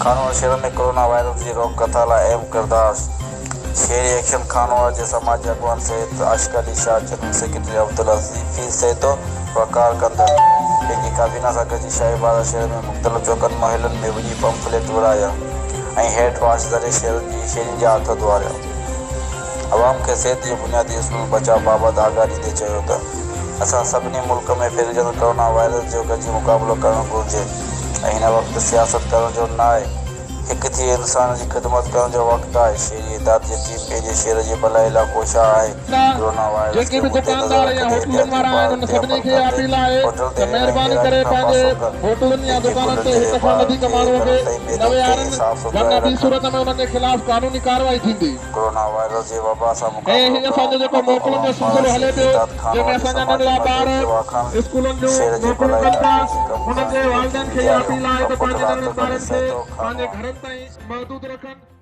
खानवा शहर में corona virus की रोक कथा लाइ अहम किरदार शहरी एक्शन खानवा के समाजी अगवान सहित आशकाली शाह जनरल सेक्रेटरी अब्दुल हसीफी सहित वकार कंदड़ पंहिंजी काबीना सां गॾिजी शाहीबाद शहर में मुख़्तलिफ़ चौकनि महलनि में वञी पंफलेट विराया ऐं हैंड वॉश ज़रिए शहरनि जा हथ धोआरिया। अवाम के सेहत के बुनियादी उसूल बचाव बाबत आगाह ॾींदे चयो त असां सभिनी मुल्क में फैलिजंदड़ कोरोना वायरस जो गॾिजी मुक़ाबिलो करणु घुरिजे ऐं हिन वक़्तु सियासत करण जो न आहे, हिकु थी इंसान जी ख़िदमत करण जो वक़्तु आहे। शहरी इदारे जी टीम पंहिंजे शहर जे भलाई लाइ कोशिश आहे कोरोना वायरस खे दुकानदार या होटलनि वारा आहिनि सभिनी खे अपील आहे त महिरबानी करे पंहिंजे होटलनि या दुकाननि ते हिक खां वधीक माण्हूअ खे न विहारनि, वरना ॿी सूरत में उन्हनि जे ख़िलाफ़ कानूनी कार्रवाई थींदी। कोरोना वायरस जे वबा सां ऐं हीअ असांजो जेको मोकिलनि जो सिलसिलो हले पियो, जंहिंमें असांजा नंढड़ा ॿार स्कूलनि जो मोकिलूं कनि था, उन्हनि जे वालिदनि खे इहा अपील आहे त पंहिंजे नंढड़नि ॿारनि खे पंहिंजे घरनि ताईं महदूद रखनि।